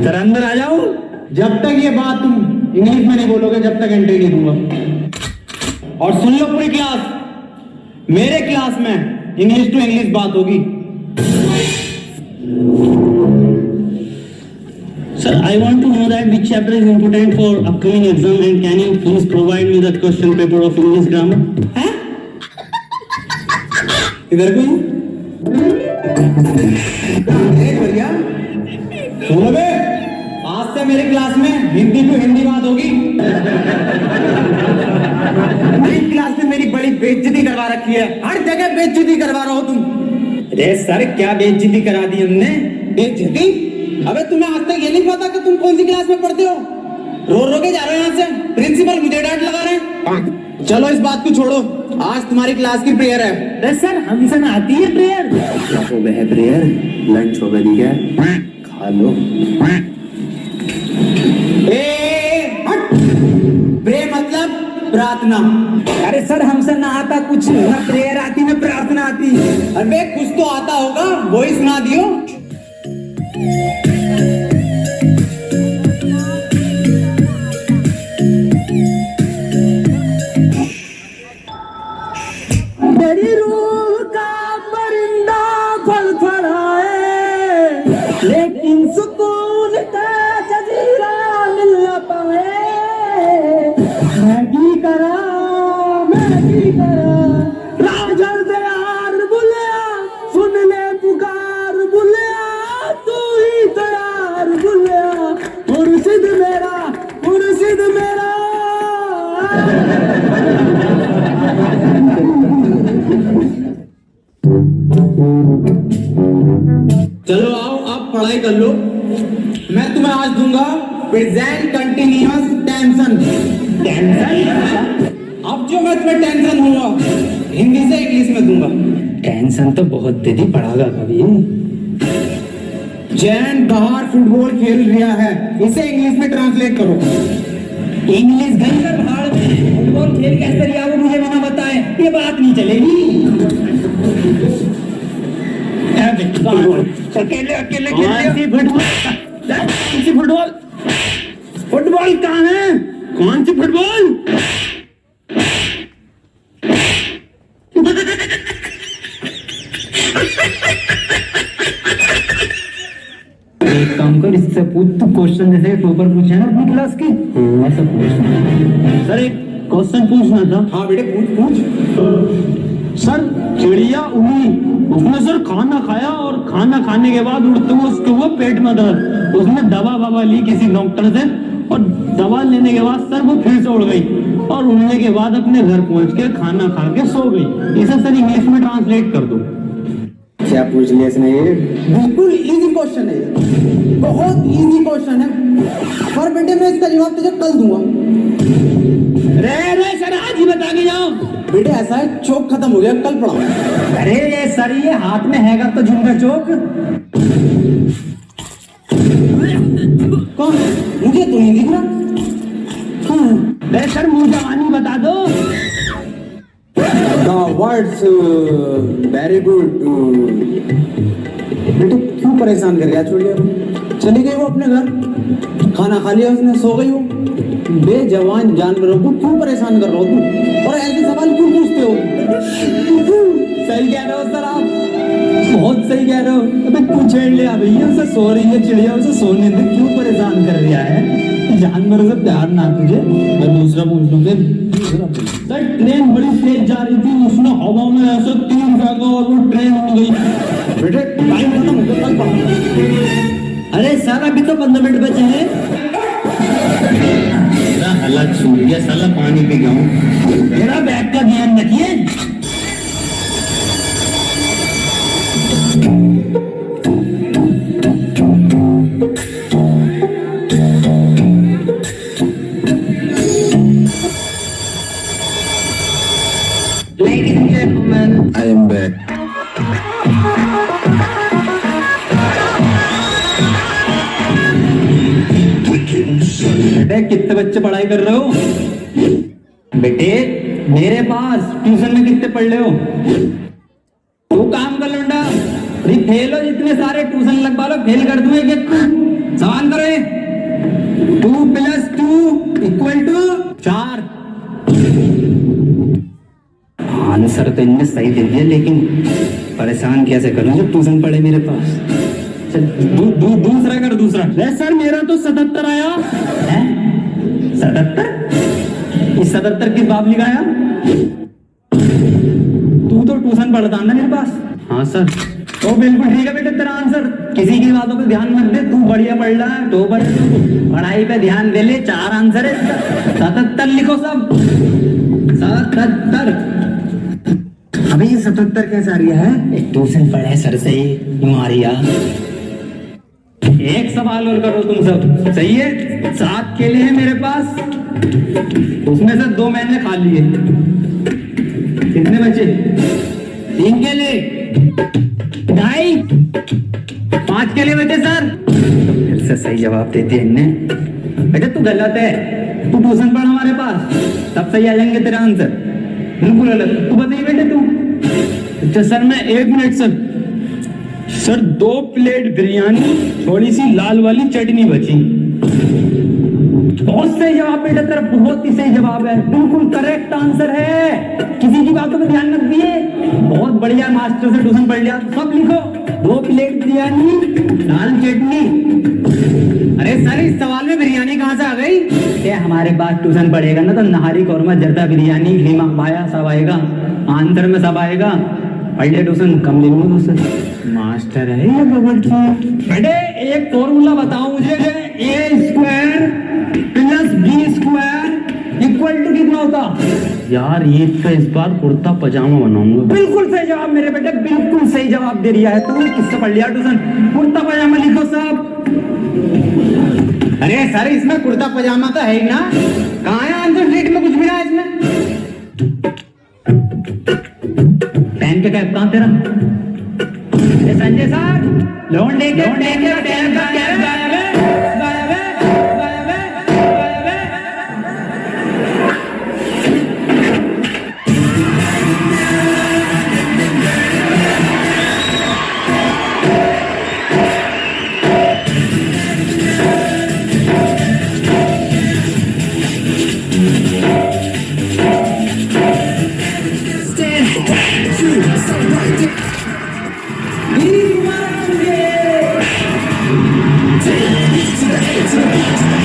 Sir अंदर आ जाओ। जब तक ये बात तुम इंग्लिश में नहीं बोलोगे जब तक एंट्री नहीं दूंगा। और सुन लो पूरी क्लास, मेरे क्लास में इंग्लिश टू इंग्लिश बात होगी। Sir, I want to know that which chapter is important for upcoming exam and can you please provide me that question paper of English grammar? हैं? इधर कोई? भैया सुनो बे, आज से मेरे क्लास में हिंदी टू हिंदी बात होगी। मेरी क्लास में मेरी बड़ी बेइज्जती करवा रखी है, हर जगह बेइज्जती करवा रहा हो तुम। अरे सर क्या बेइज्जती करा दी हमने? बेइज्जती? अबे तुम्हें आज तक ये नहीं पता कि तुम कौन सी क्लास में पढ़ते हो? रो के जा रहे हो यहाँ से, प्रिंसिपल मुझे डांट लगा रहे हैं। चलो इस बात को छोड़ो, आज तुम्हारी क्लास की प्रेयर है। अरे सर हमसे ना आती है प्रेयर। हो गया प्रेयर, लंच हो गई क्या? खा लो। प्रे मतलब प्रार्थना। अरे सर हमसे ना आता कुछ, ना प्रेयर आती ना प्रार्थना आती। अरे कुछ तो आता होगा, वही सुना दियो। मेरी रूह का परिंदा फड़फड़ाए, लेकिन सुकून का जजीरा मिल न पाए। मैगी करा राजल दे यार बुलिया, सुन ले पुकार बुलिया, तू ही तैयार बुलिया, मुर्शिद मेरा चलो आओ आप पढ़ाई कर लो। मैं तुम्हें आज दूंगा प्रेजेंट कंटिन्यूअस टेंशन। अब जो मैं तुम्हें टेंशन दूंगा हिंदी से इंग्लिश में दूंगा। टेंशन तो बहुत दीदी पढ़ागा कभी। जैन बाहर फुटबॉल खेल रहा है, इसे इंग्लिश में ट्रांसलेट करो। इंग्लिश गई कर बाहर फुटबॉल खेल कैसे रिया वो मुझे बिना बताए ये बात नहीं चलेगी। अकेले फुटबॉल कहाँ है? कौन सी फुटबॉल? एक काम कर, इससे पूछ तू क्वेश्चन जैसे पेपर पूछे ना अपनी क्लास के ऐसा पूछ। सर एक क्वेश्चन पूछना था। हाँ बेटे पूछ। सर चिड़िया उड़ी, उसने सर खाना खाया और खाना खाने के बाद उड़ते हुए उसके हुआ पेट में दर्द। उसने दवा ली किसी डॉक्टर से और दवा लेने के बाद सर वो फिर से उड़ गई और उड़ने के बाद अपने घर पहुंच के खाना खा के सो गई। इसे सर इंग्लिश में ट्रांसलेट कर दो। क्या पूछ लिया इसने? ये बिल्कुल इजी क्वेश्चन है, बहुत इजी क्वेश्चन है। पर बेटे मैं इसका जवाब तुझे कल दूंगा। रे सर आज ही बता के जाओ। बेटे ऐसा है चौक खत्म हो गया, कल पढ़ाओ। अरे ये सर ये हाथ में हैगा तो झुमका चौक। कौन? मुझे तो नहीं दिख रहा। सर मुंह जवानी बता दो। The words very good। बेटे क्यों परेशान कर रहा? छोड़िए, चली गई वो अपने घर, खाना खा लिया उसने, सो गई वो। बेजवान जानवरों को क्यों परेशान कर रहे हो तुम? और ऐसे सवाल क्यों पूछते हो? सही कह रहे हो सर आप, बहुत सही कह रहे हो। अबे तू छेड़ लिया भैया, उसे सो रही है चिड़िया, उसे सोने दे, क्यों परेशान कर रहा है? जानवरों से प्यार ना तुझे। मैं दूसरा पूछ लूंगा। सर ट्रेन बड़ी तेज जा रही थी, उसने हवा में ऐसा तीर फेंका और वो ट्रेन उड़ गई। बेटे टाइम खत्म हो गया, कल पढ़ाओ। अरे सर अभी तो 15 मिनट बचे हैं। मेरा हालत छूट गया साला, पानी पी गया हूँ। मेरा बैग का ध्यान रखिए। Ladies and gentlemen, I am back. बेटे कितने बच्चे पढ़ाई कर रहे हो? बेटे मेरे पास ट्यूशन में कितने पढ़ रहे हो? तू काम कर लौंडा, अरे फेल हो जितने सारे ट्यूशन लगवा लो, फेल कर दूं एक एक को। सवाल करो ये। 2 + 2 = 4। आंसर तो इनने सही दे दिया, लेकिन परेशान कैसे करूं जब ट्यूशन पढ़े मेरे पास। चल दूसरा कर, दूसरा। सर मेरा तो 77 आया है। 77? इस 77 किस बाप लिखाया? तू तो ट्यूशन पढ़ता ना मेरे पास। हाँ सर। तो बिल्कुल ठीक है बेटे तेरा आंसर। किसी की बातों पे ध्यान मत दे, तू बढ़िया पढ़ रहा है, तो पढ़ाई पे ध्यान दे ले। 4 आंसर है इसका। 77 लिखो सब। 77। अबे ये 77 कैसे आ रहा है? ट्यूशन पढ़े सर से यूं आ रही है। एक सवाल और करो तुम सब, सही है? 7 केले हैं मेरे पास, उसमें से 2 मैंने खा लिए, कितने बचे? 3 केले, 2.5, 5 केले बचे सर। तो फिर से सही जवाब दे दिया इनने। बेटा तू गलत है, तू ट्यूशन पढ़ हमारे पास, तब सही आ जाएंगे तेरा आंसर। बिल्कुल गलत। तू बताइए बेटे तू। अच्छा सर मैं 1 मिनट सर 2 प्लेट बिरयानी, थोड़ी सी लाल वाली चटनी बची। बहुत सही जवाब बेटा तेरा, बहुत ही सही जवाब है, बिल्कुल करेक्ट आंसर है। किसी की बातों पे ध्यान मत दिए। बहुत बढ़िया, मास्टर से ट्यूशन पढ़ लिया। सब लिखो। 2 प्लेट बिरयानी, लाल चटनी। अरे सर इस सवाल में बिरयानी कहाँ से आ गई? ये हमारे पास ट्यूशन पढ़ेगा ना तो नहारी कौरमा जर्दा बिरयानी कीमा पाया सब आएगा, आंसर में सब आएगा। पढ़ ले ट्यूशन, कम ले लूंगा उससे। मास्टर है ये बबड़। बेटे एक फॉर्मूला बताओ मुझे, A² + B² = कितना होता? यार ये तो इस बार कुर्ता पजामा बनाऊंगा। बिल्कुल सही जवाब मेरे बेटे, बिल्कुल सही जवाब दे दिया है तुमने। किससे पढ़ लिया ट्यूशन? कुर्ता पजामा लिखो सब। अरे सर इसमें कुर्ता पजामा तो है ही ना, कहाँ है आंसर शीट में? कुछ भी ना है इसमें। पेन के कैप कहाँ तेरा? संजय सर लौंडे के पेन का कैप गायब है। Take me to the head, to the beat, to the